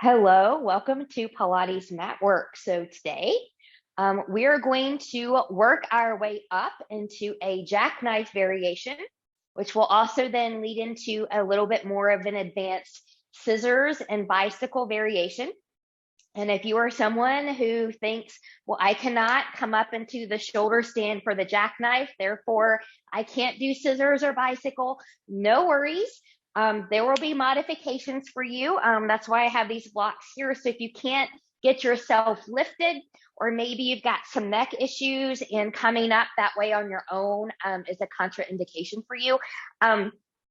Hello, welcome to Pilates Matwork. So today we are going to work our way up into a jackknife variation, which will also then lead into a little bit more of an advanced scissors and bicycle variation. And if you are someone who thinks, well, I cannot come up into the shoulder stand for the jackknife, therefore I can't do scissors or bicycle, no worries. There will be modifications for you. That's why I have these blocks here. So if you can't get yourself lifted, or maybe you've got some neck issues and coming up that way on your own is a contraindication for you,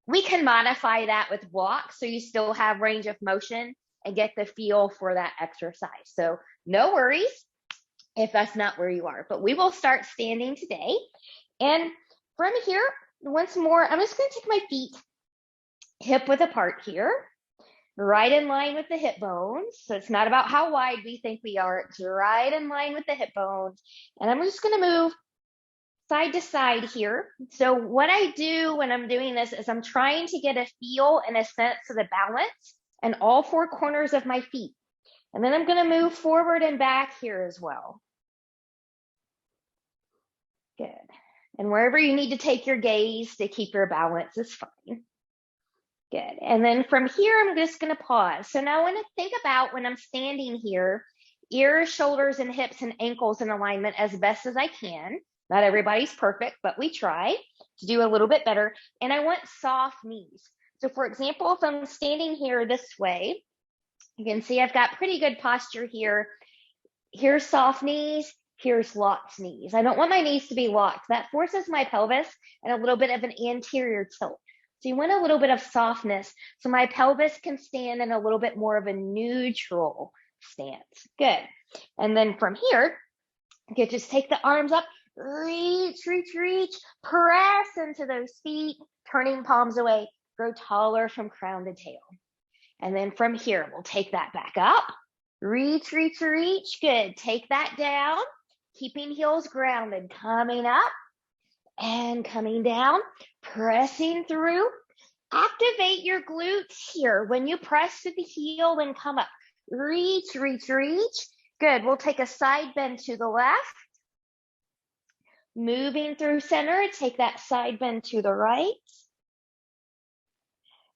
we can modify that with blocks so you still have range of motion and get the feel for that exercise. So no worries if that's not where you are, but we will start standing today. And from here, once more, I'm just going to take my feet hip width apart here, right in line with the hip bones. So it's not about how wide we think we are, it's right in line with the hip bones. And I'm just going to move side to side here. So what I do when I'm doing this is I'm trying to get a feel and a sense of the balance in all four corners of my feet. And then I'm going to move forward and back here as well. Good. And wherever you need to take your gaze to keep your balance is fine. Good. And then from here, I'm just going to pause. So now I want to think about when I'm standing here, ears, shoulders, and hips and ankles in alignment as best as I can. Not everybody's perfect, but we try to do a little bit better. And I want soft knees. So for example, if I'm standing here this way, you can see I've got pretty good posture here. Here's soft knees. Here's locked knees. I don't want my knees to be locked. That forces my pelvis and a little bit of an anterior tilt. So you want a little bit of softness so my pelvis can stand in a little bit more of a neutral stance. Good. And then from here, you can just take the arms up, reach, reach, reach, press into those feet, turning palms away, grow taller from crown to tail. And then from here, we'll take that back up, reach, reach, reach. Good. Take that down, keeping heels grounded, coming up and coming down, pressing through. Activate your glutes here. When you press to the heel and come up, reach, reach, reach. Good. We'll take a side bend to the left. Moving through center, take that side bend to the right.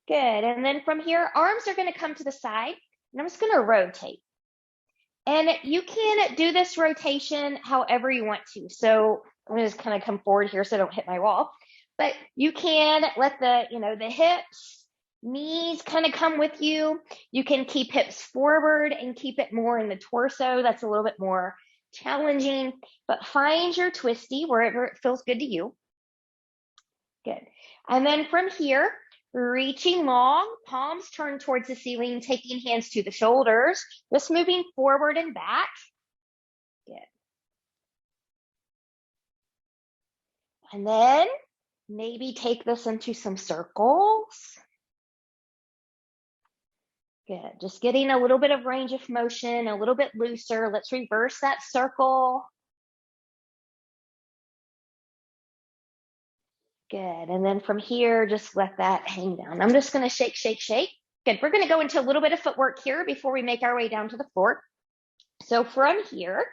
Good. And then from here, arms are going to come to the side, and I'm just going to rotate. And you can do this rotation however you want to. So I'm going to just kind of come forward here so I don't hit my wall. But you can let the hips, knees kind of come with you. You can keep hips forward and keep it more in the torso. That's a little bit more challenging, but find your twisty wherever it feels good to you. Good. And then from here, reaching long, palms turn towards the ceiling, taking hands to the shoulders, just moving forward and back. Good. And then maybe take this into some circles. Good. Just getting a little bit of range of motion, a little bit looser. Let's reverse that circle. Good. And then from here, just let that hang down. I'm just going to shake, shake, shake. Good. We're going to go into a little bit of footwork here before we make our way down to the floor. So from here,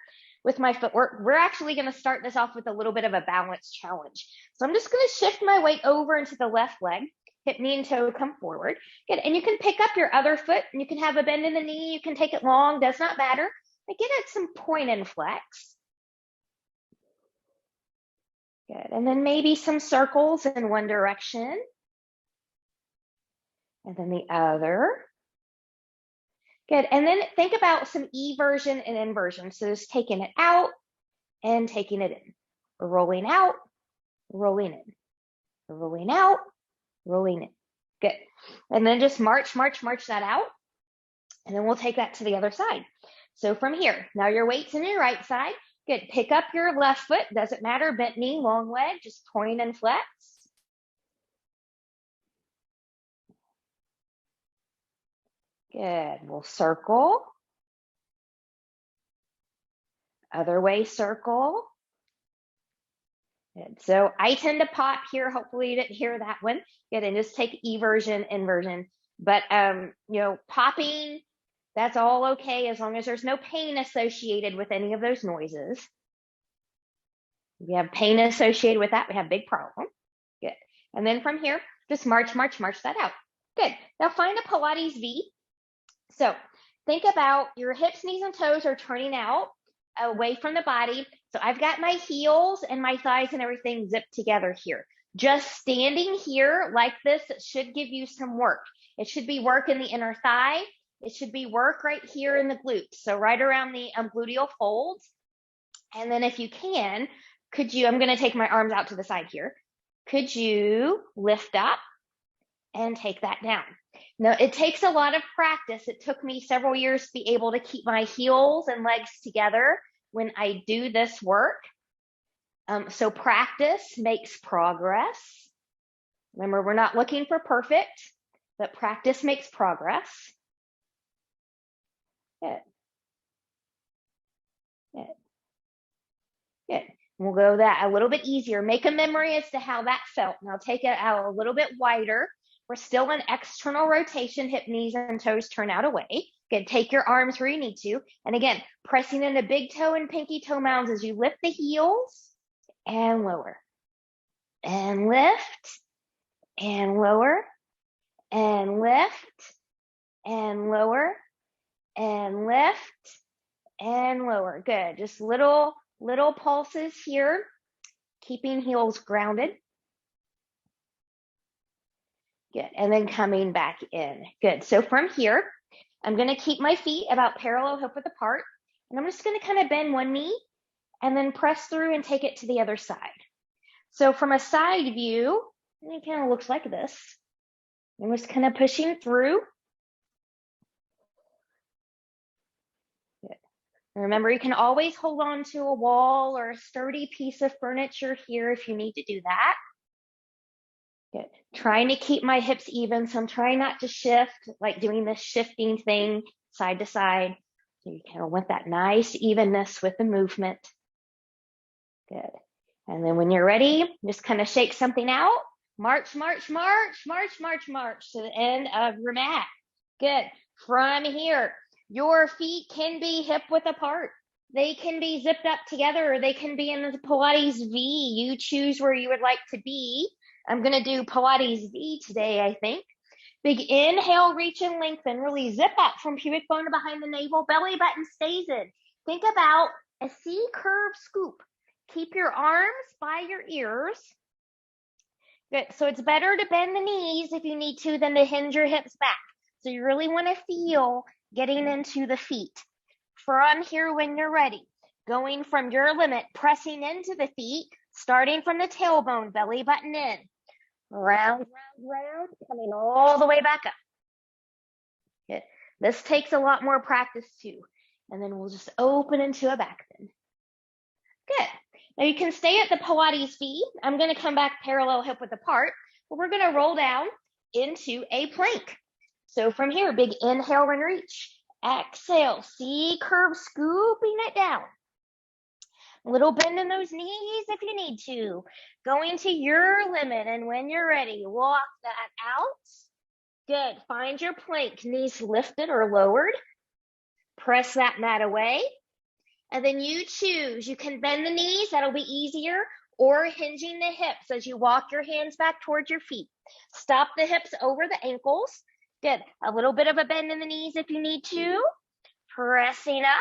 with my footwork, we're actually going to start this off with a little bit of a balance challenge. So I'm just going to shift my weight over into the left leg. Hip, knee, and toe come forward. Good. And you can pick up your other foot, and you can have a bend in the knee. You can take it long. Does not matter. But get at some point and flex. Good. And then maybe some circles in one direction. And then the other. Good. And then think about some eversion and inversion. So just taking it out and taking it in. Rolling out, rolling in. Rolling out, rolling in. Good. And then just march, march, march that out. And then we'll take that to the other side. So from here, now your weight's in your right side. Good. Pick up your left foot. Doesn't matter. Bent knee, long leg. Just point and flex. Good. We'll circle. Other way, circle. Good. So I tend to pop here. Hopefully you didn't hear that one. Good. And just take eversion, inversion. But, popping That's all okay as long as there's no pain associated with any of those noises. If we have pain associated with that, we have a big problem. Good. And then from here, just march, march, march that out. Good. Now find a Pilates V. So think about your hips, knees, and toes are turning out away from the body. So I've got my heels and my thighs and everything zipped together here. Just standing here like this should give you some work. It should be work in the inner thigh. It should be work right here in the glutes. So right around the gluteal folds. And then if you can, could you, I'm going to take my arms out to the side here. Could you lift up and take that down? Now, it takes a lot of practice. It took me several years to be able to keep my heels and legs together when I do this work. So practice makes progress. Remember, we're not looking for perfect, but practice makes progress. Good. Good. Good. We'll go that a little bit easier. Make a memory as to how that felt. Now take it out a little bit wider. We're still in external rotation, hip, knees, and toes turn out away. Good. Take your arms where you need to. And again, pressing into big toe and pinky toe mounds as you lift the heels and lower. And lift and lower and lift and lower and lift and lower. Good. Just little pulses here, keeping heels grounded. Good. And then coming back in. Good. So from here, I'm going to keep my feet about parallel hip width apart. And I'm just going to kind of bend one knee and then press through and take it to the other side. So from a side view, it kind of looks like this. I'm just kind of pushing through. Good. Remember, you can always hold on to a wall or a sturdy piece of furniture here if you need to do that. Good. Trying to keep my hips even, so I'm trying not to shift, like doing this shifting thing side to side. So you kind of want that nice evenness with the movement. Good. And then when you're ready, just kind of shake something out. March, march, march, march, march, march to the end of your mat. Good. From here, your feet can be hip width apart. They can be zipped up together, or they can be in the Pilates V. You choose where you would like to be. I'm going to do Pilates V today, I think. Big inhale, reach and lengthen. Really zip up from pubic bone to behind the navel. Belly button stays in. Think about a C-curve scoop. Keep your arms by your ears. Good. So it's better to bend the knees if you need to than to hinge your hips back. So you really want to feel getting into the feet. From here when you're ready, going from your limit, pressing into the feet, starting from the tailbone, belly button in. Round, round, round, coming all the way back up. Good. This takes a lot more practice too. And then we'll just open into a back bend. Good. Now you can stay at the Pilates V. I'm going to come back parallel hip width apart, but we're going to roll down into a plank. So from here, big inhale and reach. Exhale, C-curve, scooping it down. A little bend in those knees if you need to. Going to your limit, and when you're ready, walk that out. Good. Find your plank, knees lifted or lowered. Press that mat away. And then you choose. You can bend the knees, that'll be easier, or hinging the hips as you walk your hands back towards your feet. Stop the hips over the ankles. Good. A little bit of a bend in the knees if you need to. Pressing up.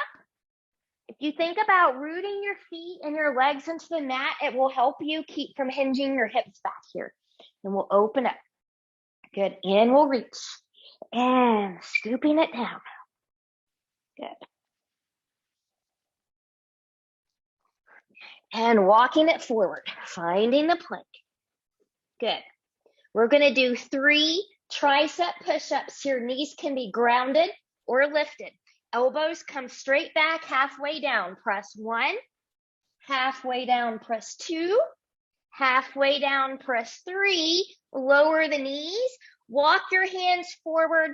If you think about rooting your feet and your legs into the mat, it will help you keep from hinging your hips back here. And we'll open up. Good. In, we'll reach. And scooping it down. Good. And walking it forward, finding the plank. Good. We're going to do 3 tricep push-ups. Your knees can be grounded or lifted. Elbows come straight back, halfway down. Press 1. Halfway down, press 2. Halfway down, press 3. Lower the knees. Walk your hands forward.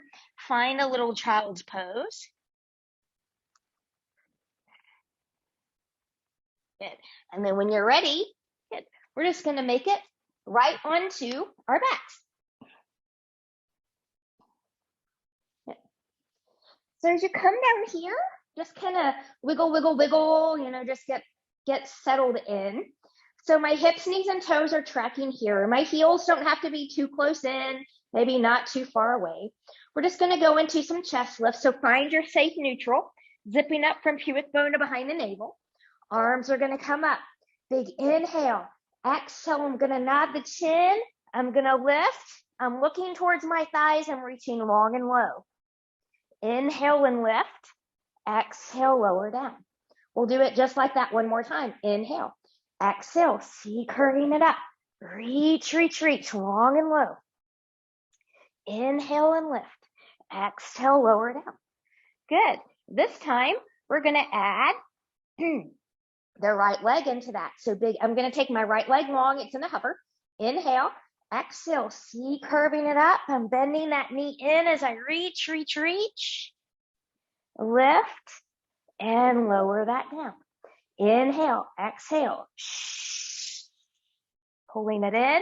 Find a little child's pose. Good. And then when you're ready, good, we're just going to make it right onto our backs. Good. So as you come down here, just kind of wiggle, wiggle, wiggle, just get settled in. So my hips, knees, and toes are tracking here. My heels don't have to be too close in, maybe not too far away. We're just gonna go into some chest lifts. So find your safe neutral, zipping up from pubic bone to behind the navel. Arms are gonna come up. Big inhale. Exhale, I'm gonna nod the chin. I'm gonna lift. I'm looking towards my thighs. I'm reaching long and low. Inhale and lift. Exhale, lower down. We'll do it just like that one more time. Inhale. Exhale, C curving it up. Reach, reach, reach, long and low. Inhale and lift. Exhale, lower down. Good. This time, we're going to add the right leg into that. So big, I'm going to take my right leg long. It's in the hover. Inhale. Exhale, C curving it up. I'm bending that knee in as I reach, reach, reach. Lift and lower that down. Inhale, exhale. Pulling it in.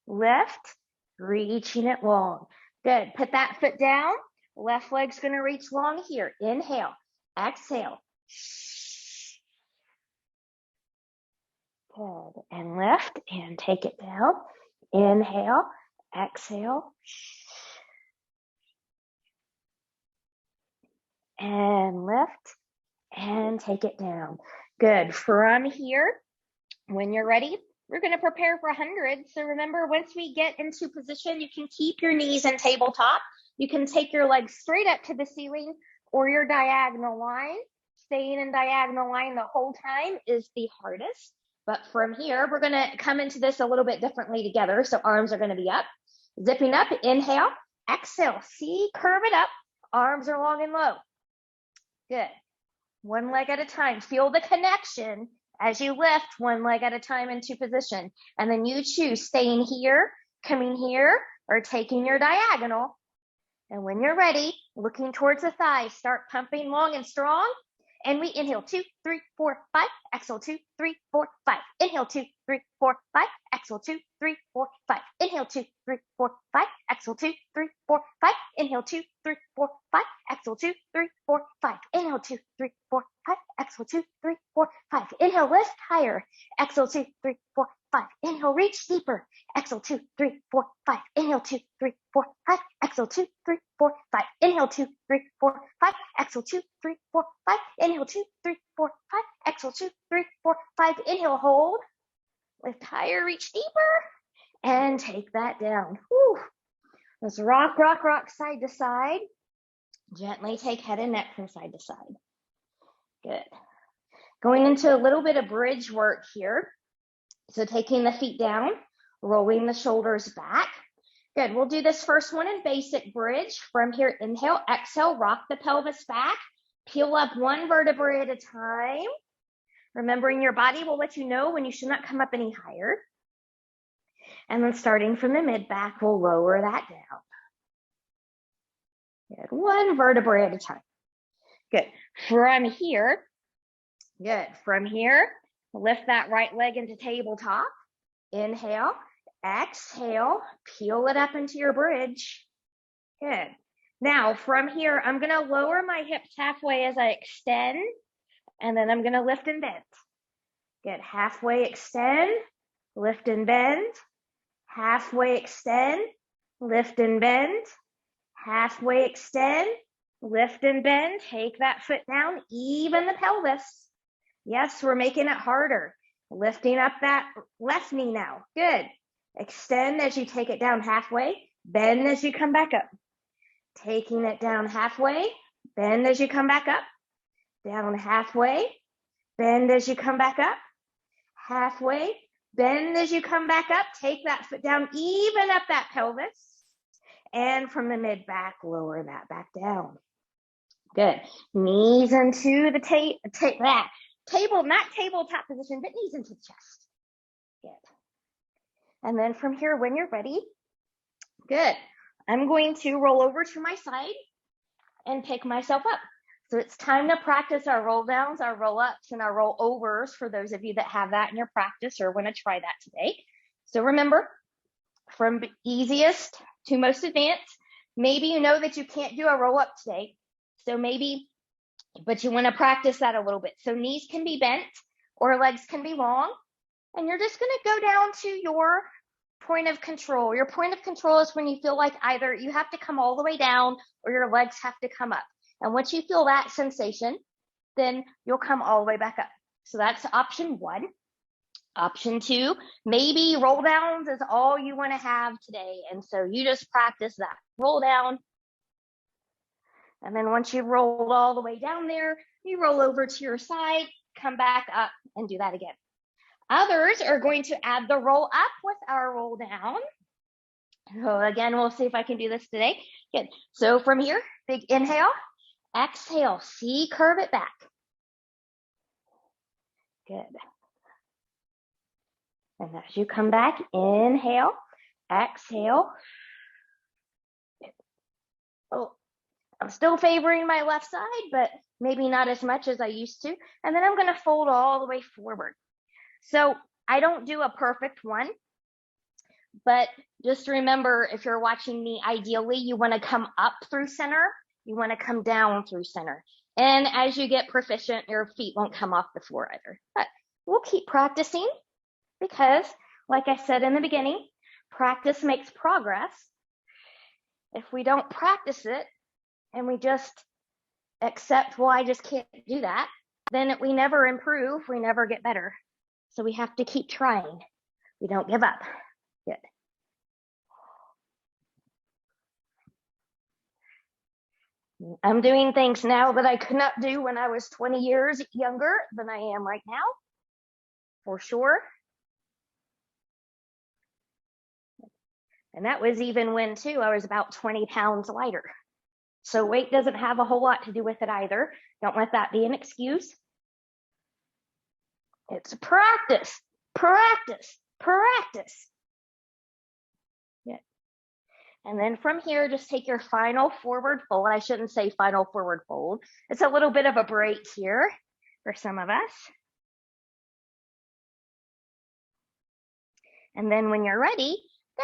Lift, reaching it long. Good. Put that foot down. Left leg's going to reach long here. Inhale, exhale. Good. And lift and take it down. Inhale, exhale. And lift and take it down. Good. From here, when you're ready, we're going to prepare for 100. So remember, once we get into position, you can keep your knees in tabletop. You can take your legs straight up to the ceiling or your diagonal line. Staying in diagonal line the whole time is the hardest. But from here, we're going to come into this a little bit differently together. So arms are going to be up, zipping up. Inhale, exhale, C, curve it up. Arms are long and low. Good. One leg at a time. Feel the connection as you lift one leg at a time into position. And then you choose staying here, coming here, or taking your diagonal. And when you're ready, looking towards the thighs, start pumping long and strong. And we inhale 2, 3, 4, 5. Exhale 2, 3, 4, 5. Inhale 2, 3, 4, 5. Exhale 2, 3, 4, 5. Inhale 2, 3, 4, 5. Exhale 2, 3, 4, 5. Inhale 2, 3, 4, 5. Exhale 2, 3, 4, 5. Inhale 2, 3, 4, 5. Exhale 2, 3, 4, 5. Inhale, lift higher. Exhale 2, 3, 4, 5. Inhale, reach deeper. Exhale 2, 3, 4, 5. Inhale 2, 3, 4, 5. Exhale 2, 3, 4, 5. Inhale 2, 3, 4, 5. Exhale 2, 3, 4, 5. Inhale 2, 3, 4, 5. Exhale 2, 3, 4, 5. Inhale, hold. Lift higher, reach deeper, and take that down. Whew. Let's rock, rock, rock side to side. Gently take head and neck from side to side. Good. Going into a little bit of bridge work here. So taking the feet down, rolling the shoulders back. Good. We'll do this first one in basic bridge. From here, inhale, exhale, rock the pelvis back. Peel up one vertebrae at a time. Remembering your body will let you know when you should not come up any higher. And then starting from the mid back, we'll lower that down. Good. One vertebrae at a time. Good. From here, lift that right leg into tabletop. Inhale, exhale, peel it up into your bridge. Good. Now from here, I'm going to lower my hips halfway as I extend, and then I'm going to lift and bend. Good. Halfway extend, lift and bend. Halfway extend, lift and bend. Halfway extend, lift and bend. Take that foot down, even the pelvis. Yes, we're making it harder. Lifting up that left knee now. Good. Extend as you take it down halfway. Bend as you come back up. Taking it down halfway. Bend as you come back up. Down halfway. Bend as you come back up. Halfway. Bend as you come back up. Take that foot down. Even up that pelvis. And from the mid back, lower that back down. Good. Knees into the table, not tabletop position, but knees into the chest. Good. And then from here, when you're ready, good. I'm going to roll over to my side and pick myself up. So it's time to practice our roll downs, our roll ups, and our roll overs for those of you that have that in your practice or want to try that today. So remember, from easiest to most advanced, maybe you know that you can't do a roll up today. So maybe, but you want to practice that a little bit. So knees can be bent or legs can be long. And you're just going to go down to your point of control. Your point of control is when you feel like either you have to come all the way down or your legs have to come up. And once you feel that sensation, then you'll come all the way back up. So that's option 1. Option 2, maybe roll downs is all you want to have today. And so you just practice that roll down. And then once you've rolled all the way down there, you roll over to your side, come back up and do that again. Others are going to add the roll up with our roll down. So again, we'll see if I can do this today. Good. So from here, big inhale, exhale, C, curve it back. Good. And as you come back, inhale, exhale. Oh, I'm still favoring my left side, but maybe not as much as I used to. And then I'm going to fold all the way forward. So I don't do a perfect one, but just remember, if you're watching me, ideally, you want to come up through center. You want to come down through center. And as you get proficient, your feet won't come off the floor either. But we'll keep practicing because, like I said in the beginning, practice makes progress. If we don't practice it and we just accept, well, I just can't do that, then we never improve. We never get better. So we have to keep trying. We don't give up. Good. I'm doing things now that I could not do when I was 20 years younger than I am right now, for sure. And that was even when, too, I was about 20 pounds lighter. So weight doesn't have a whole lot to do with it either. Don't let that be an excuse. It's practice, practice, practice. Yeah. And then from here, just take your final forward fold. I shouldn't say final forward fold. It's a little bit of a break here for some of us. And then when you're ready,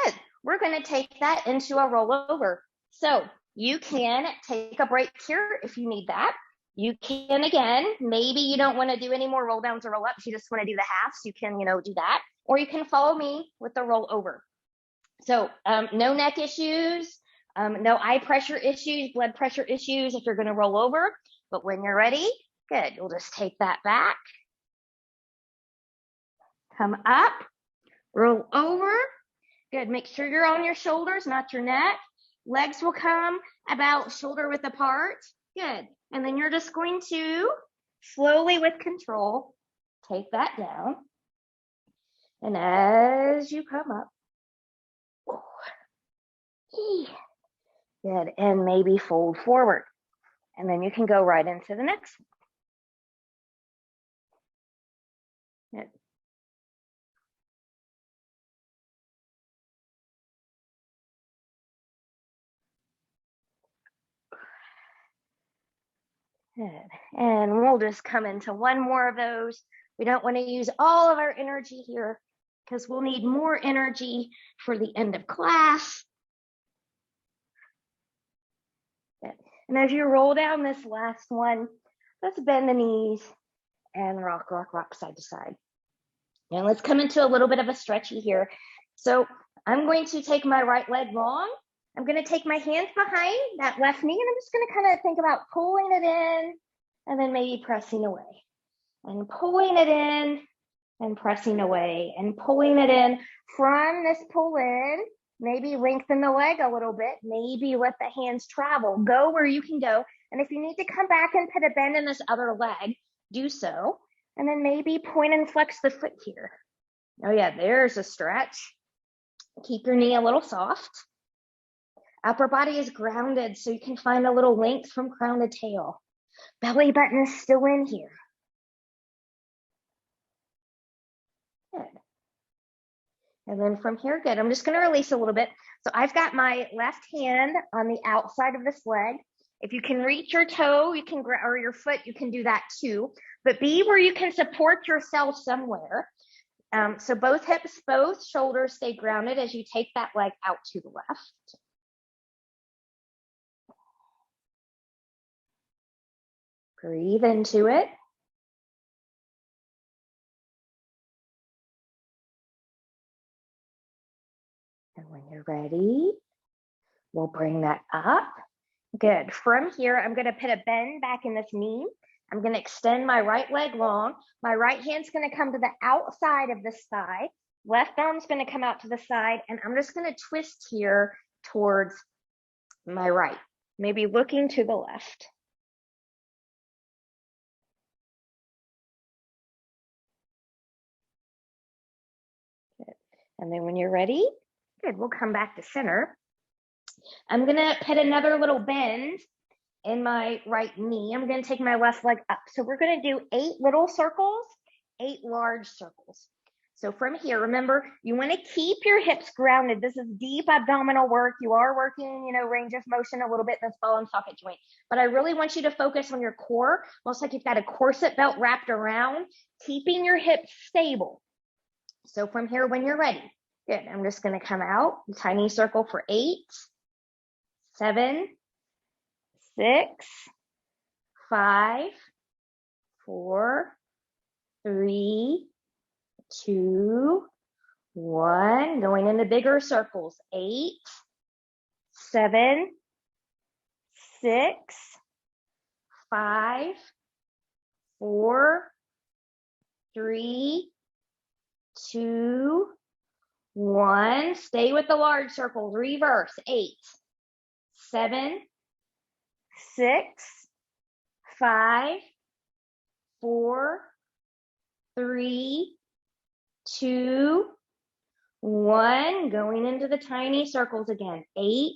good. We're going to take that into a rollover. So you can take a break here if you need that. You can, again, maybe you don't want to do any more roll downs or roll ups. You just want to do the halves. You can, do that. Or you can follow me with the roll over. So no neck issues, no eye pressure issues, blood pressure issues if you're going to roll over. But when you're ready, good. You'll just take that back. Come up, roll over. Good. Make sure you're on your shoulders, not your neck. Legs will come about shoulder width apart. Good. And then you're just going to slowly, with control, take that down. And as you come up, good, and maybe fold forward. And then you can go right into the next one. Good. Good. And we'll just come into one more of those. We don't want to use all of our energy here because we'll need more energy for the end of class. Good. And as you roll down this last one, let's bend the knees and rock, rock, rock side to side. Now let's come into a little bit of a stretchy here. So I'm going to take my right leg long. I'm going to take my hands behind that left knee, and I'm just going to kind of think about pulling it in and then maybe pressing away. And pulling it in and pressing away and pulling it in. From this pull in, maybe lengthen the leg a little bit. Maybe let the hands travel. Go where you can go. And if you need to come back and put a bend in this other leg, do so. And then maybe point and flex the foot here. Oh yeah, there's a stretch. Keep your knee a little soft. Upper body is grounded, so you can find a little length from crown to tail. Belly button is still in here. Good. And then from here, good. I'm just going to release a little bit. So I've got my left hand on the outside of this leg. If you can reach your toe, you can or your foot, you can do that too. But be where you can support yourself somewhere. So both hips, both shoulders stay grounded as you take that leg out to the left. Breathe into it. And when you're ready, we'll bring that up. Good. From here, I'm going to put a bend back in this knee. I'm going to extend my right leg long. My right hand's going to come to the outside of this thigh. Left arm's going to come out to the side, and I'm just going to twist here towards my right, maybe looking to the left. Good. And then when you're ready, good, we'll come back to center. I'm going to put another little bend in my right knee. I'm going to take my left leg up. So we're going to do 8 little circles, 8 large circles. So from here, remember, you want to keep your hips grounded. This is deep abdominal work. You are working, range of motion a little bit in this ball and socket joint. But I really want you to focus on your core, almost like you've got a corset belt wrapped around, keeping your hips stable. So from here, when you're ready, good. I'm just going to come out, tiny circle for 8, 7, 6, 5, 4, 3, 2, 1. Going into bigger circles. 8, 7, 6, 5, 4, 3, 2, 1. Stay with the large circles. Reverse. 8, 7, 6, 5, 4, 3, 2, 1. Going into the tiny circles again. 8,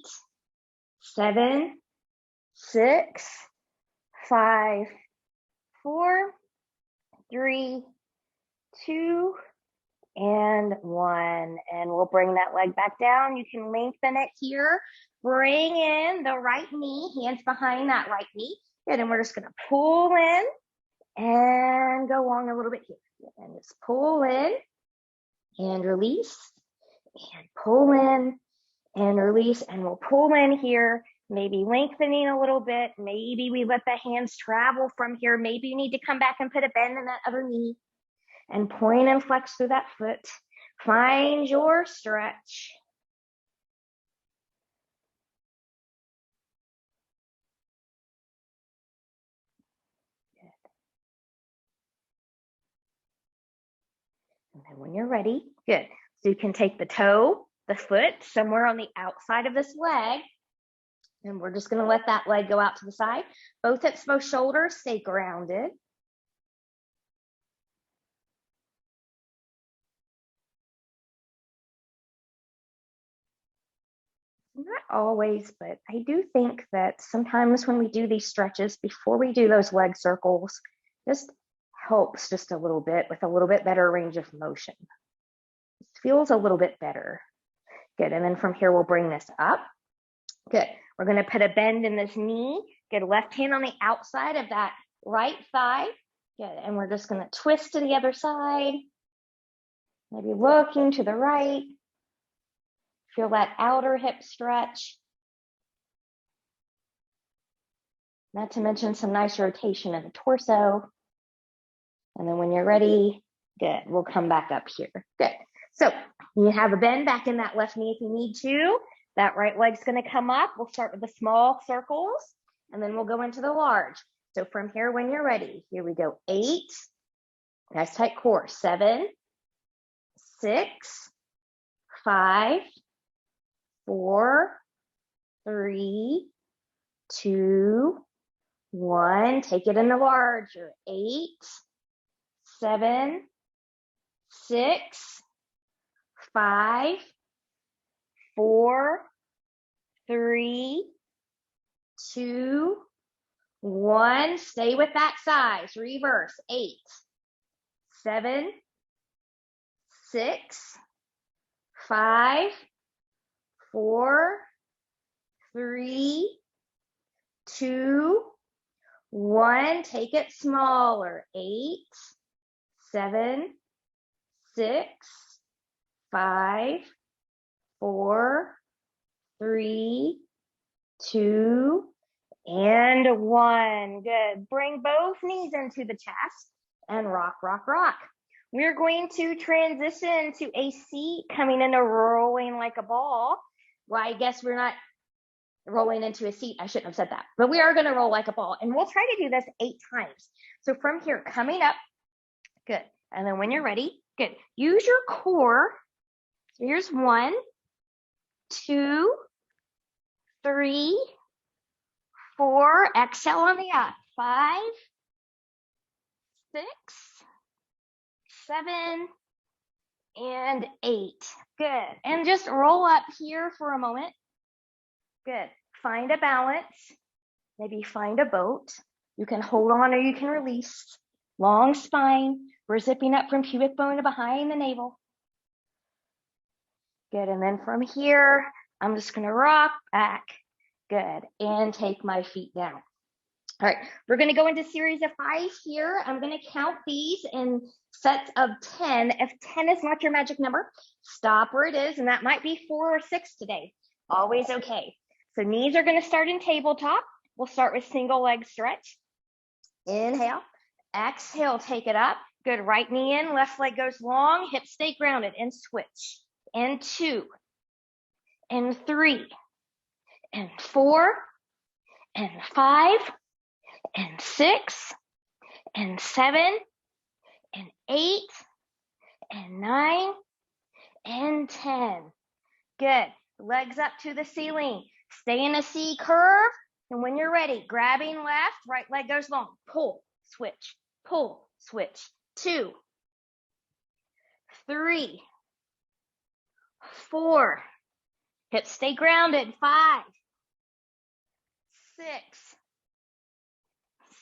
7, 6, 5, 4, 3, 2, and 1. And we'll bring that leg back down. You can lengthen it here. Bring in the right knee, hands behind that right knee. Good, and we're just going to pull in and go along a little bit here. And just pull in and release, and pull in and release, and we'll pull in here, maybe lengthening a little bit. Maybe we let the hands travel from here. Maybe you need to come back and put a bend in that other knee and point and flex through that foot. Find your stretch. And then when you're ready, good. So you can take the toe, the foot, somewhere on the outside of this leg, and we're just going to let that leg go out to the side. Both hips, both shoulders, stay grounded. Not always, but I do think that sometimes when we do these stretches, before we do those leg circles, just helps just a little bit with a little bit better range of motion. It feels a little bit better. Good, and then from here, we'll bring this up. Good, we're gonna put a bend in this knee. Good, left hand on the outside of that right thigh. Good, and we're just gonna twist to the other side. Maybe looking to the right. Feel that outer hip stretch. Not to mention some nice rotation in the torso. And then when you're ready, good, we'll come back up here. Good. So you have a bend back in that left knee if you need to. That right leg's gonna come up. We'll start with the small circles, and then we'll go into the large. So from here, when you're ready, here we go. 8, nice tight core. 7, 6, 5, 4, 3, 2, 1. Take it in the larger. 8, 7, 6, 5, 4, 3, 2, 1. Stay with that size. Reverse. 8, 7, 6, 5, 4, 3, 2, 1. Take it smaller. 8, 7, 6, 5, 4, 3, 2, And 1. Good. Bring both knees into the chest and rock, rock, rock. We're going to transition to a seat, coming into rolling like a ball. Well, I guess we're not rolling into a seat. I shouldn't have said that, but we are going to roll like a ball, and we'll try to do this 8 times. So from here, coming up, good. And then when you're ready, good. Use your core. So here's 1, 2, 3, 4. Exhale on the up. 5, 6, 7, and 8. Good. And just roll up here for a moment. Good. Find a balance. Maybe find a boat. You can hold on or you can release. Long spine. We're zipping up from pubic bone to behind the navel. Good. And then from here, I'm just going to rock back. Good. And take my feet down. All right. We're going to go into series of 5 here. I'm going to count these in sets of 10. If 10 is not your magic number, stop where it is. And that might be 4 or 6 today. Always okay. So knees are going to start in tabletop. We'll start with single leg stretch. Inhale. Exhale, take it up. Good. Right knee in, left leg goes long, hips stay grounded, and switch. And 2, and 3, and 4, and 5, and 6, and 7, and 8, and 9, and 10. Good. Legs up to the ceiling. Stay in a C curve. And when you're ready, grabbing left, right leg goes long. Pull, switch, pull, switch. 2, 3, 4. Hips stay grounded. 5, 6,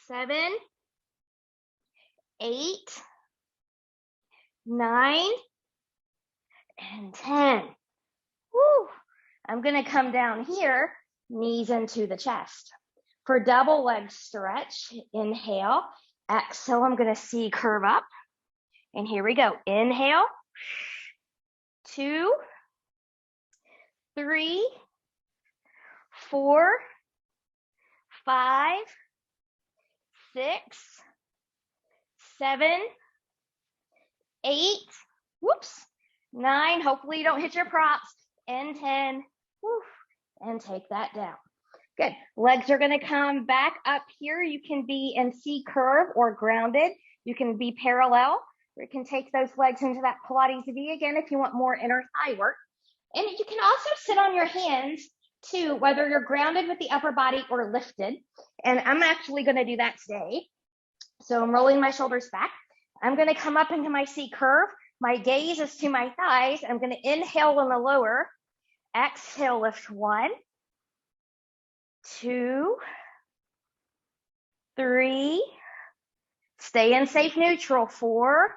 7, 8, 9, and 10. Woo. I'm going to come down here, knees into the chest. For double leg stretch, inhale. Exhale, I'm going to C curve up. And here we go. Inhale. 2, 3, 4, 5, 6, 7, 8, whoops, 9. Hopefully you don't hit your props. And 10. Woo, and take that down. Good. Legs are going to come back up here. You can be in C curve or grounded. You can be parallel. Or you can take those legs into that Pilates V again if you want more inner thigh work. And you can also sit on your hands too, whether you're grounded with the upper body or lifted. And I'm actually going to do that today. So I'm rolling my shoulders back. I'm going to come up into my C curve. My gaze is to my thighs. I'm going to inhale on the lower. Exhale, lift 1, 2, 3. Stay in safe neutral. 4,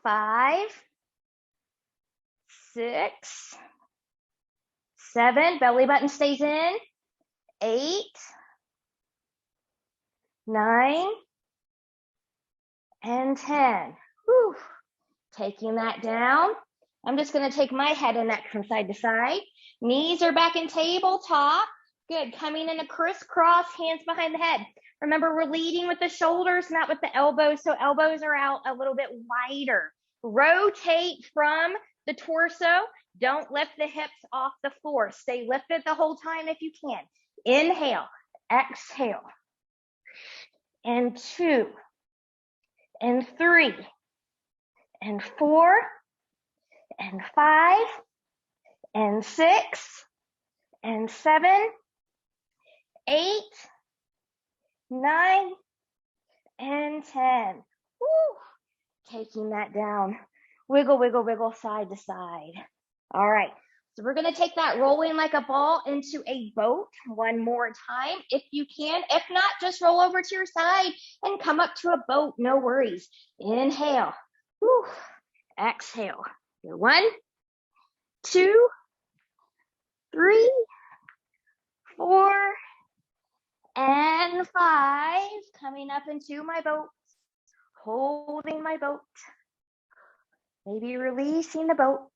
5, 6, 7. Belly button stays in. 8, 9, and 10. Whew. Taking that down. I'm just going to take my head and neck from side to side. Knees are back in tabletop. Good. Coming in a crisscross, hands behind the head. Remember, we're leading with the shoulders, not with the elbows. So elbows are out a little bit wider. Rotate from the torso. Don't lift the hips off the floor. Stay lifted the whole time if you can. Inhale, exhale. And 2, and 3, and 4, and 5, and 6, and 7, 8, 9, and 10. Woo. Taking that down. Wiggle, wiggle, wiggle, side to side. All right. So we're going to take that rolling like a ball into a boat one more time if you can. If not, just roll over to your side and come up to a boat. No worries. Inhale. Woo. Exhale. 1, 2, 3, 4, and 5. Coming up into my boat. Holding my boat. Maybe releasing the boat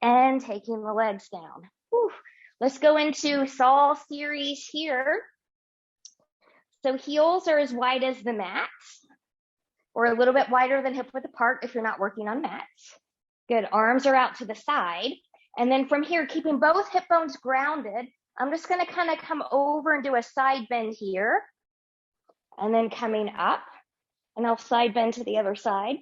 and taking the legs down. Whew. Let's go into saw series here. So heels are as wide as the mat, or a little bit wider than hip width apart if you're not working on mats. Good, arms are out to the side. And then from here, keeping both hip bones grounded, I'm just gonna kind of come over and do a side bend here. And then coming up, and I'll side bend to the other side.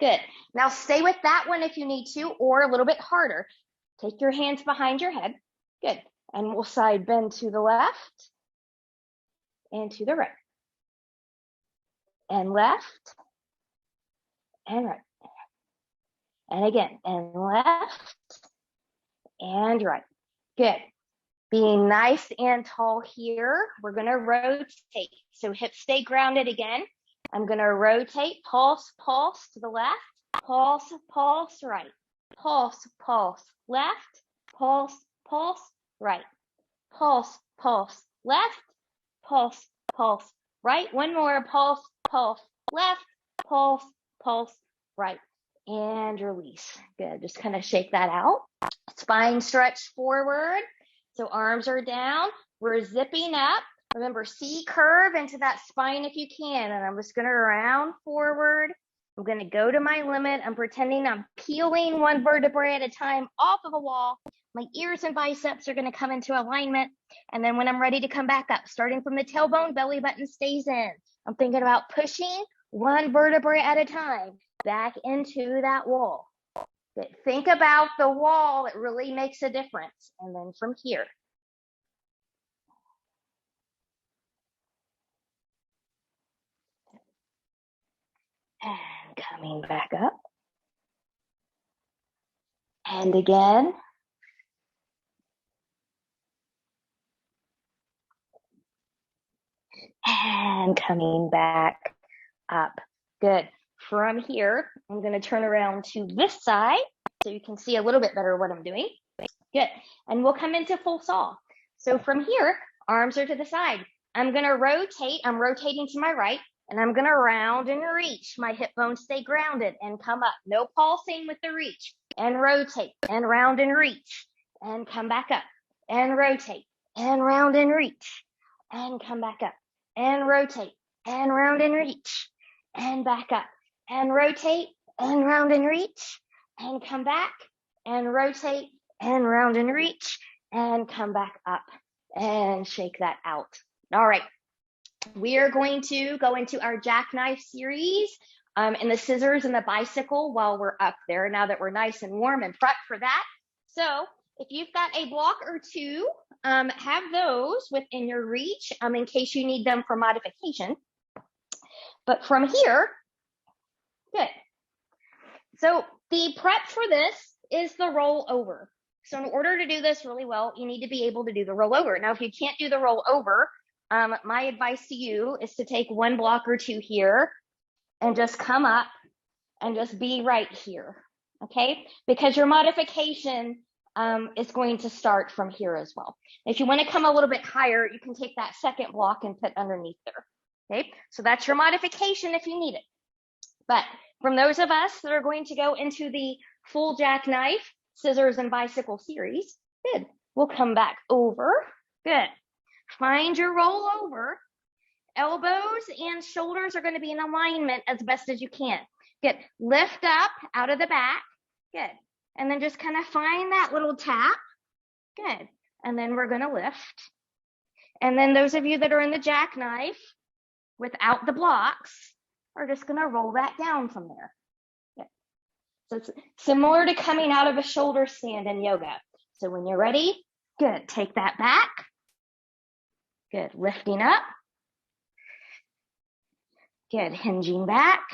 Good, now stay with that one if you need to, or a little bit harder. Take your hands behind your head. Good, and we'll side bend to the left and to the right. And left and right. And again, and left and right. Good. Being nice and tall here, we're gonna rotate. So hips stay grounded again. I'm gonna rotate, pulse, pulse to the left, pulse, pulse, right, pulse, pulse, left, pulse, pulse, right, pulse, pulse, left, pulse, pulse, right. One more, pulse, pulse, left, pulse, pulse, right. And release. Good, just kind of shake that out. Spine stretch forward. So arms are down, we're zipping up. Remember, C curve into that spine if you can. And I'm just gonna round forward. I'm gonna go to my limit. I'm pretending I'm peeling one vertebrae at a time off of a wall. My ears and biceps are gonna come into alignment. And then when I'm ready to come back up, starting from the tailbone, belly button stays in. I'm thinking about pushing one vertebrae at a time back into that wall. Think about the wall. It really makes a difference. And then from here. And coming back up. And again. And coming back up. Good. From here, I'm going to turn around to this side so you can see a little bit better what I'm doing. Good. And we'll come into full saw. So from here, arms are to the side. I'm going to rotate. I'm rotating to my right, and I'm going to round and reach. My hip bones stay grounded and come up. No pulsing with the reach. And rotate and round and reach and come back up and rotate and round and reach and come back up and rotate and round and reach and back up and rotate and round and reach and come back and rotate and round and reach and come back up and shake that out. All right, we are going to go into our Jackknife series and the scissors and the bicycle while we're up there, now that we're nice and warm and prepped for that. So if you've got a block or two, have those within your reach in case you need them for modification. But from here, good. So the prep for this is the rollover. So in order to do this really well, you need to be able to do the rollover. Now, if you can't do the rollover, my advice to you is to take one block or two here and just come up and just be right here, okay? Because your modification is going to start from here as well. If you want to come a little bit higher, you can take that second block and put underneath there, okay? So that's your modification if you need it. But from those of us that are going to go into the full Jackknife, scissors, and bicycle series, good. We'll come back over, good. Find your rollover. Elbows and shoulders are going to be in alignment as best as you can. Good. Lift up out of the back, good. And then just kind of find that little tap, good. And then we're going to lift. And then those of you that are in the Jackknife without the blocks are just going to roll that down from there. Good. So it's similar to coming out of a shoulder stand in yoga. So when you're ready, good. Take that back. Good. Lifting up. Good. Hinging back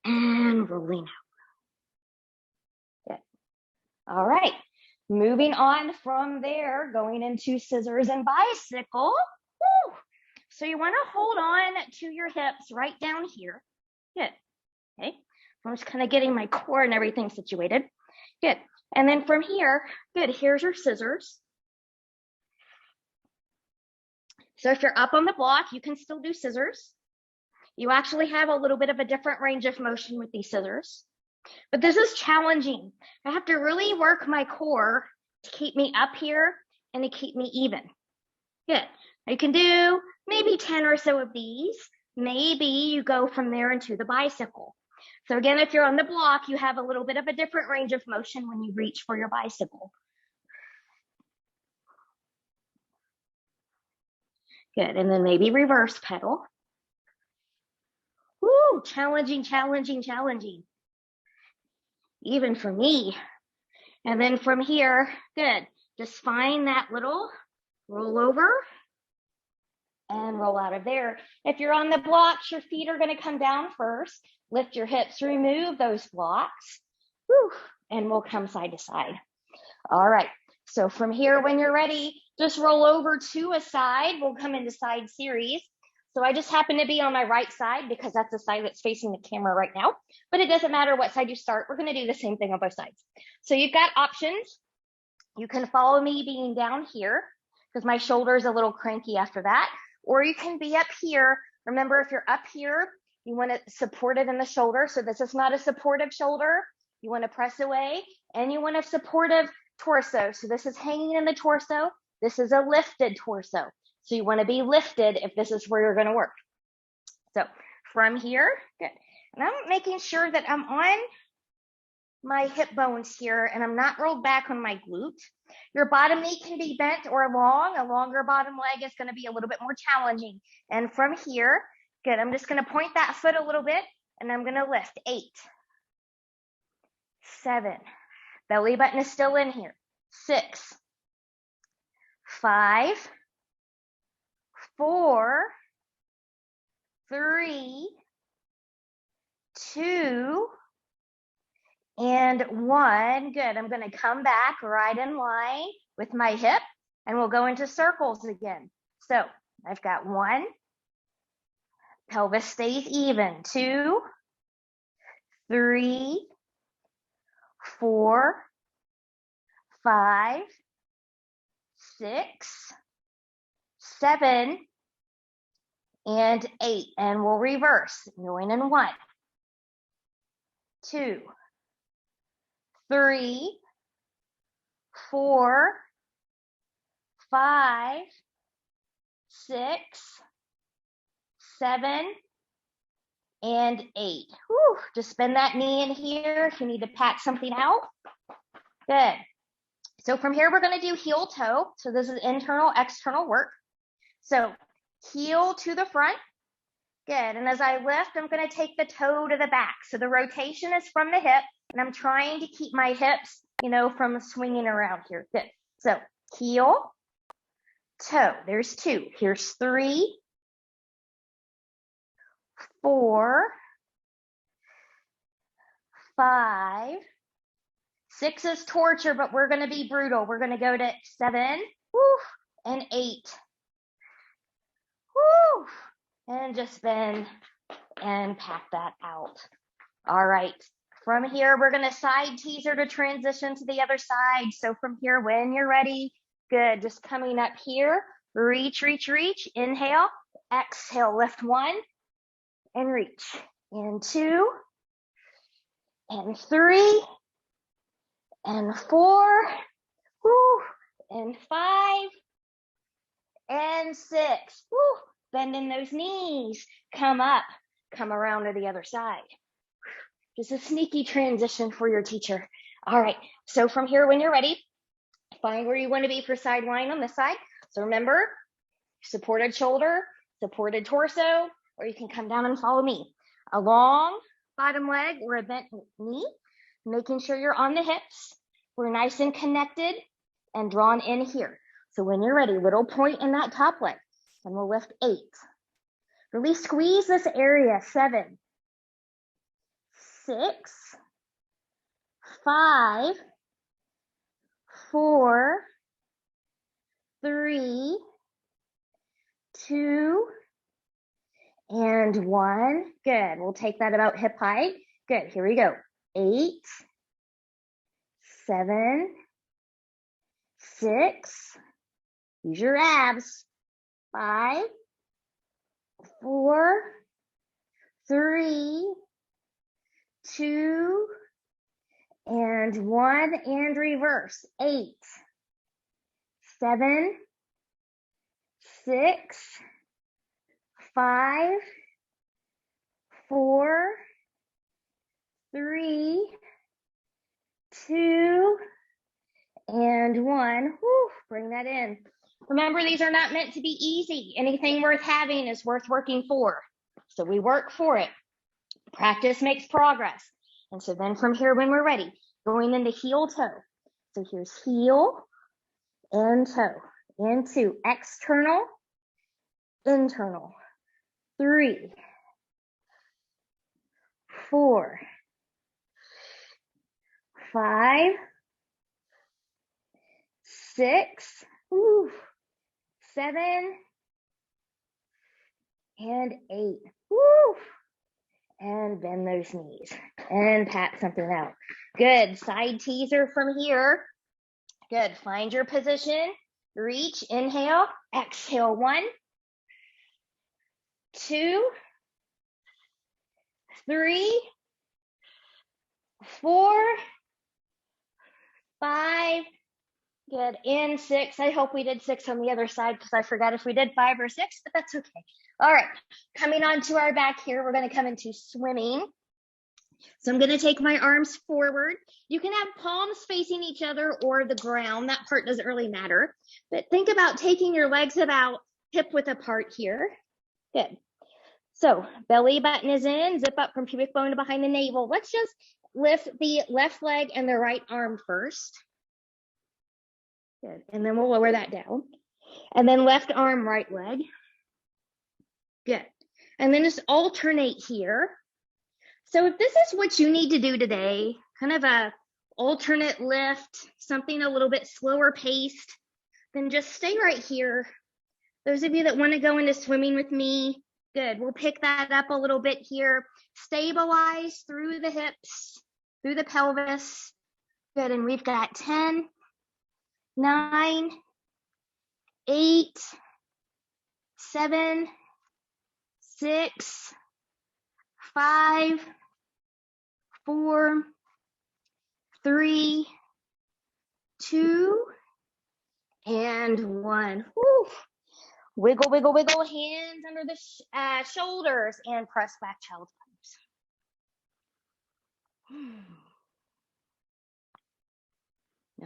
and rolling out. Good. All right. Moving on from there, going into scissors and bicycle. Woo! So you want to hold on to your hips right down here. Good. Okay. I'm just kind of getting my core and everything situated. Good. And then from here, good. Here's your scissors. So if you're up on the block, you can still do scissors. You actually have a little bit of a different range of motion with these scissors. But this is challenging. I have to really work my core to keep me up here and to keep me even. Good. You can do maybe 10 or so of these. Maybe you go from there into the bicycle. So again, if you're on the block, you have a little bit of a different range of motion when you reach for your bicycle. Good, and then maybe reverse pedal. Woo, challenging, challenging, challenging. Even for me. And then from here, good, just find that little rollover and roll out of there. If you're on the blocks, your feet are gonna come down first. Lift your hips, remove those blocks. Woo, and we'll come side to side. All right, so from here, when you're ready, just roll over to a side. We'll come into side series. So I just happen to be on my right side because that's the side that's facing the camera right now, but it doesn't matter what side you start. We're gonna do the same thing on both sides. So you've got options. You can follow me being down here because my shoulder's a little cranky after that, or you can be up here. Remember, if you're up here, you want to support it in the shoulder. So this is not a supportive shoulder. You want to press away, and you want a supportive torso. So this is hanging in the torso. This is a lifted torso. So you want to be lifted if this is where you're going to work. So from here, good. And I'm making sure that I'm on my hip bones here and I'm not rolled back on my glute. Your bottom knee can be bent or long. A longer bottom leg is going to be a little bit more challenging. And from here, good, I'm just going to point that foot a little bit and I'm going to lift. 8, 7, belly button is still in here. 6, 5, 4, 3, 2, and 1. Good. I'm going to come back right in line with my hip and we'll go into circles again. So I've got 1, pelvis stays even. 2, 3, 4, 5, 6, 7, and 8. And we'll reverse. Going in 1, 2, 3, 4, 5, 6, 7, and 8. Whew, just bend that knee in here if you need to pat something out. Good. So from here, we're going to do heel toe. So this is internal, external work. So heel to the front. Good. And as I lift, I'm going to take the toe to the back. So the rotation is from the hip, and I'm trying to keep my hips, from swinging around here. Good. So heel, toe. There's 2. Here's 3, 4, 5, 6 is torture, but we're going to be brutal. We're going to go to 7, woo, and 8. Woo, and just bend and pat that out. All right. From here, we're going to side teaser to transition to the other side. So from here, when you're ready, good. Just coming up here, reach, reach, reach. Inhale, exhale, lift 1 and reach. And 2 and 3 and 4, woo, and 5 and 6. Woo, bending those knees. Come up, come around to the other side. Just a sneaky transition for your teacher. All right, so from here, when you're ready, find where you want to be for side line on this side. So remember, supported shoulder, supported torso, or you can come down and follow me. A long bottom leg or a bent knee, making sure you're on the hips. We're nice and connected and drawn in here. So when you're ready, little point in that top leg, and we'll lift 8. Really squeeze this area. 7, 6, 5, 4, 3, 2, and 1. Good. We'll take that about hip height. Good. Here we go. 8, 7, 6. Use your abs. 5, 4, 3, 2, and 1, and reverse. 8, 7, 6, 5, 4, 3, 2, and 1. Whew, bring that in. Remember, these are not meant to be easy. Anything worth having is worth working for. So we work for it. Practice makes progress. And so then from here, when we're ready, going into heel toe. So here's heel and toe. Into external, internal. 3, 4, 5, 6, 7, and 8. And bend those knees and pat something out. Good. Side teaser from here. Good. Find your position. Reach. Inhale. Exhale. 1, 2, 3, 4, 5. Good. And 6. I hope we did 6 on the other side because I forgot if we did 5 or 6, but that's okay. All right. Coming onto our back here, we're going to come into swimming. So I'm going to take my arms forward. You can have palms facing each other or the ground. That part doesn't really matter. But think about taking your legs about hip width apart here. Good. So belly button is in. Zip up from pubic bone to behind the navel. Let's just lift the left leg and the right arm first. Good. And then we'll lower that down. And then left arm, right leg. Good. And then just alternate here. So if this is what you need to do today, kind of a alternate lift, something a little bit slower paced, then just stay right here. Those of you that want to go into swimming with me, good. We'll pick that up a little bit here. Stabilize through the hips, through the pelvis. Good. And we've got 10, 9, 8, 7, 6, 5, 4, 3, 2, and 1. Whew. Wiggle, wiggle, wiggle. Hands under the shoulders and press back child's pose.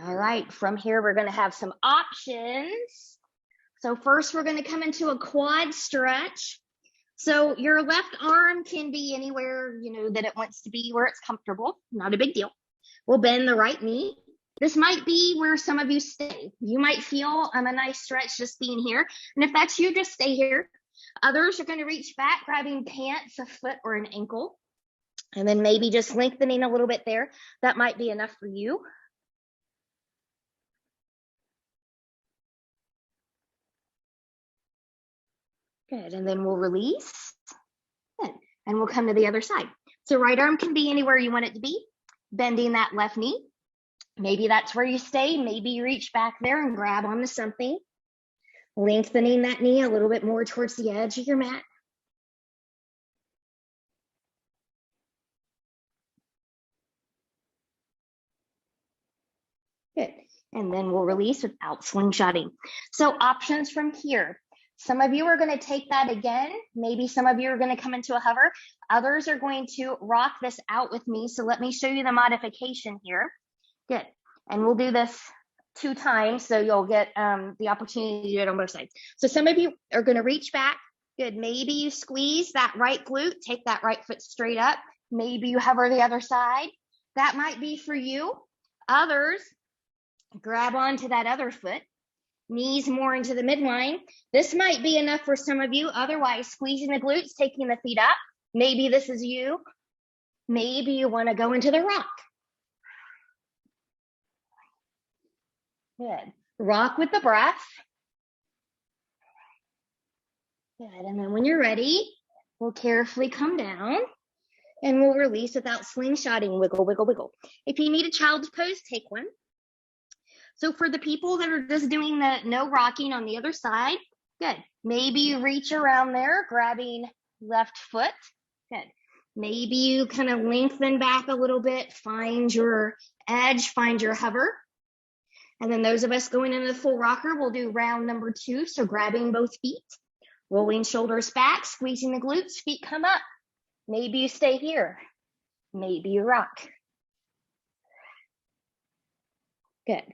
All right, from here, we're going to have some options. So first, we're going to come into a quad stretch. So your left arm can be anywhere, that it wants to be, where it's comfortable. Not a big deal. We'll bend the right knee. This might be where some of you stay. You might feel a nice stretch just being here. And if that's you, just stay here. Others are going to reach back, grabbing pants, a foot, or an ankle. And then maybe just lengthening a little bit there. That might be enough for you. Good, and then we'll release. Good. And we'll come to the other side. So right arm can be anywhere you want it to be. Bending that left knee. Maybe that's where you stay. Maybe you reach back there and grab onto something. Lengthening that knee a little bit more towards the edge of your mat. Good. And then we'll release without slingshotting. So options from here. Some of you are going to take that again. Maybe some of you are going to come into a hover. Others are going to rock this out with me. So let me show you the modification here. Good. And we'll do this 2 times so you'll get the opportunity to do it on both sides. So some of you are going to reach back. Good. Maybe you squeeze that right glute. Take that right foot straight up. Maybe you hover the other side. That might be for you. Others, grab onto that other foot. Knees more into the midline. This might be enough for some of you. Otherwise, squeezing the glutes, taking the feet up. Maybe this is you. Maybe you want to go into the rock. Good. Rock with the breath. Good. And then when you're ready, we'll carefully come down and we'll release without slingshotting. Wiggle, wiggle, wiggle. If you need a child's pose, take one. So for the people that are just doing the no rocking on the other side, good. Maybe you reach around there, grabbing left foot. Good. Maybe you kind of lengthen back a little bit, find your edge, find your hover. And then those of us going into the full rocker, we'll do round number 2. So grabbing both feet, rolling shoulders back, squeezing the glutes, feet come up. Maybe you stay here. Maybe you rock. Good.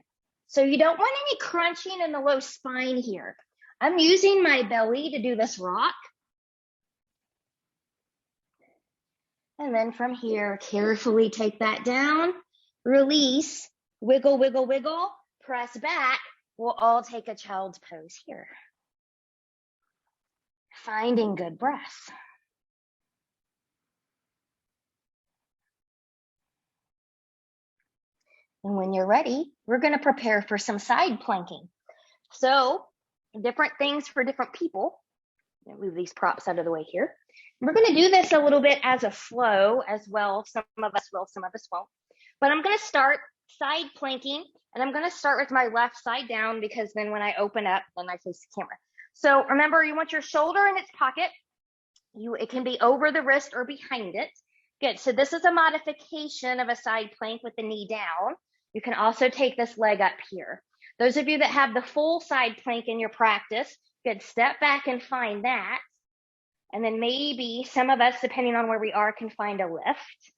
So you don't want any crunching in the low spine here. I'm using my belly to do this rock. And then from here, carefully take that down, release, wiggle, wiggle, wiggle, press back. We'll all take a child's pose here. Finding good breath. And when you're ready, we're going to prepare for some side planking. So different things for different people. Move these props out of the way here. We're going to do this a little bit as a flow as well. Some of us will, some of us won't. But I'm going to start side planking, and I'm going to start with my left side down because then when I open up, then I face the camera. So remember, you want your shoulder in its pocket. It can be over the wrist or behind it. Good. So this is a modification of a side plank with the knee down. You can also take this leg up here. Those of you that have the full side plank in your practice, good, step back and find that. And then maybe some of us, depending on where we are, can find a lift.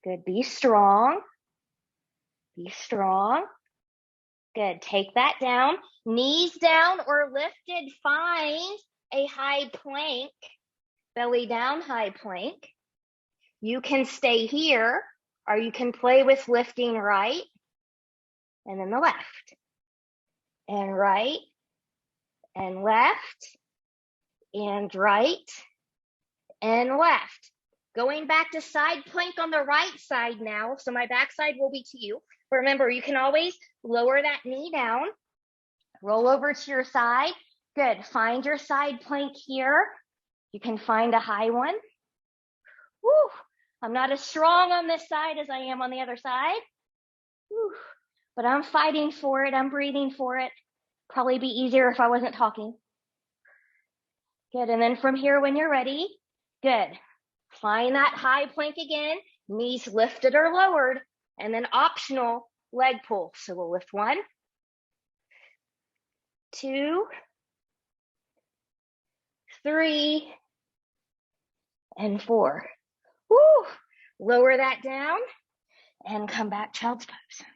Good, be strong. Be strong. Good, take that down. Knees down or lifted, find a high plank. Belly down, high plank. You can stay here, or you can play with lifting right, and then the left, and right, and left, and right, and left. Going back to side plank on the right side now. So my back side will be to you. But remember, you can always lower that knee down, roll over to your side. Good, find your side plank here. You can find a high one. Woo. I'm not as strong on this side as I am on the other side. Woo. But I'm fighting for it. I'm breathing for it. Probably be easier if I wasn't talking. Good, and then from here when you're ready, good. Find that high plank again, knees lifted or lowered, and then optional leg pull. So we'll lift 1, 2, 3, and 4. Woo! Lower that down and come back child's pose.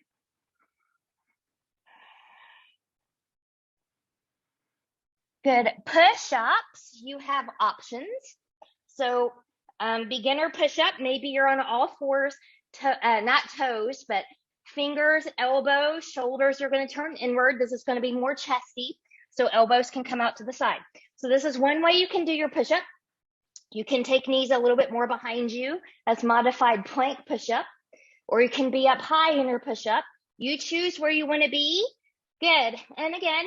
Good. Push-ups, you have options. So beginner push-up, maybe you're on all fours, not toes, but fingers, elbows, shoulders are going to turn inward. This is going to be more chesty, so elbows can come out to the side. So this is one way you can do your push-up. You can take knees a little bit more behind you as modified plank push-up, or you can be up high in your push-up. You choose where you want to be. Good. And again,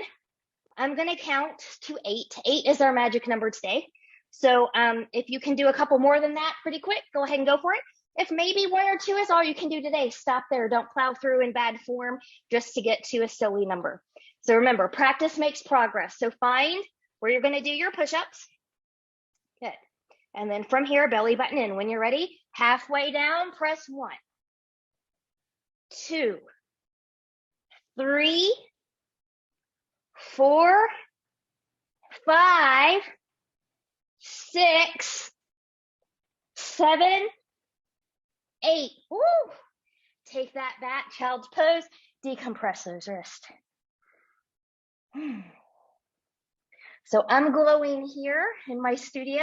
I'm going to count to 8. 8 is our magic number today. So if you can do a couple more than that pretty quick, go ahead and go for it. If maybe 1 or 2 is all you can do today, stop there. Don't plow through in bad form just to get to a silly number. So remember, practice makes progress. So find where you're going to do your push-ups. Good. And then from here, belly button in. When you're ready, halfway down, press 1, 2, 3, 4, 5, 6, 7, 8. Woo! Take that back, child's pose. Decompress those wrists. So I'm glowing here in my studio.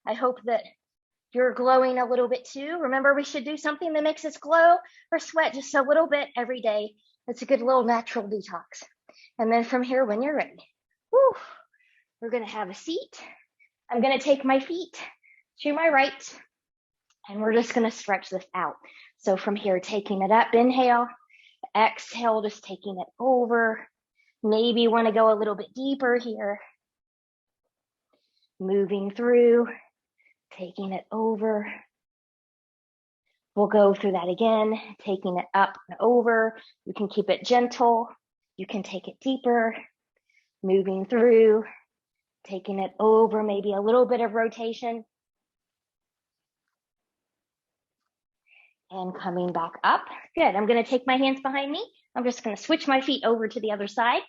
I hope that you're glowing a little bit too. Remember, we should do something that makes us glow or sweat just a little bit every day. It's a good little natural detox. And then from here, when you're ready, woo, we're going to have a seat. I'm going to take my feet to my right, and we're just going to stretch this out. So from here, taking it up, inhale, exhale, just taking it over. Maybe you want to go a little bit deeper here. Moving through, taking it over. We'll go through that again, taking it up and over. You can keep it gentle. You can take it deeper, moving through, taking it over, maybe a little bit of rotation. And coming back up. Good. I'm going to take my hands behind me. I'm just going to switch my feet over to the other side.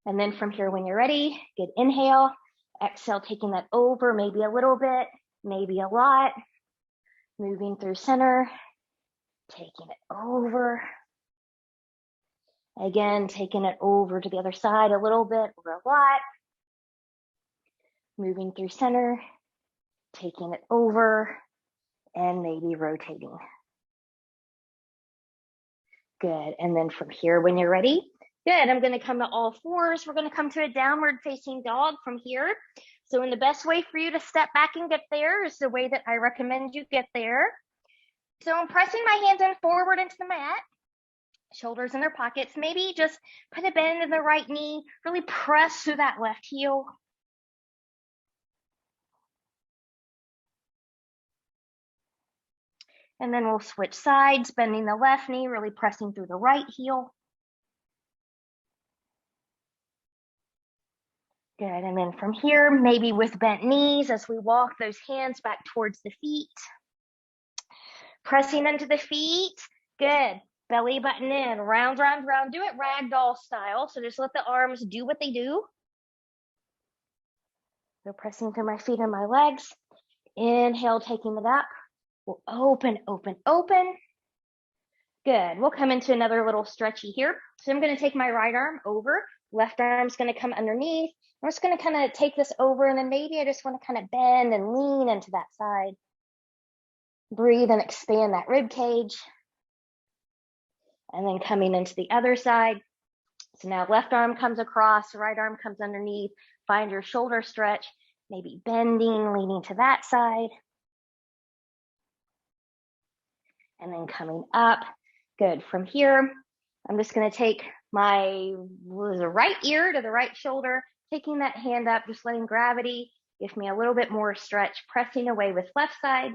And then from here, when you're ready, good inhale. Exhale, taking that over, maybe a little bit, maybe a lot. Moving through center, taking it over. Again, taking it over to the other side a little bit or a lot. Moving through center, taking it over, and maybe rotating. Good. And then from here, when you're ready, good. I'm going to come to all fours. We're going to come to a downward facing dog from here. So in the best way for you to step back and get there is the way that I recommend you get there. So I'm pressing my hands in forward into the mat, shoulders in their pockets. Maybe just put a bend in the right knee, really press through that left heel. And then we'll switch sides, bending the left knee, really pressing through the right heel. Good, and then from here, maybe with bent knees as we walk those hands back towards the feet. Pressing into the feet, good. Belly button in, round, round, round. Do it ragdoll style, so just let the arms do what they do. So pressing through my feet and my legs. Inhale, taking it up. We'll open, open, open. Good, we'll come into another little stretchy here. So I'm gonna take my right arm over, left arm's gonna come underneath. I'm just gonna kind of take this over and then maybe I just wanna kind of bend and lean into that side. Breathe and expand that rib cage. And then coming into the other side. So now left arm comes across, right arm comes underneath. Find your shoulder stretch, maybe bending, leaning to that side. And then coming up. Good. From here, I'm just going to take my right ear to the right shoulder, taking that hand up, just letting gravity give me a little bit more stretch, pressing away with left side.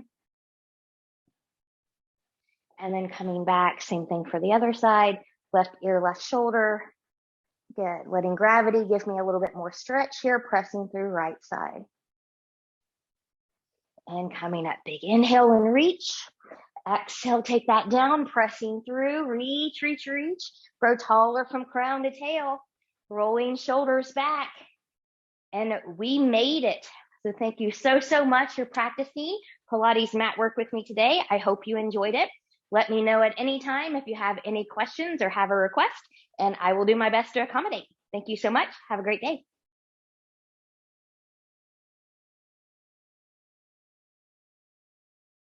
And then coming back, same thing for the other side, left ear, left shoulder. Good. Letting gravity give me a little bit more stretch here, pressing through right side. And coming up, big inhale and reach. Exhale, take that down, pressing through, reach, reach, reach. Grow taller from crown to tail, rolling shoulders back. And we made it. So thank you so, so much for practicing Pilates mat work with me today. I hope you enjoyed it. Let me know at any time if you have any questions or have a request, and I will do my best to accommodate. Thank you so much. Have a great day.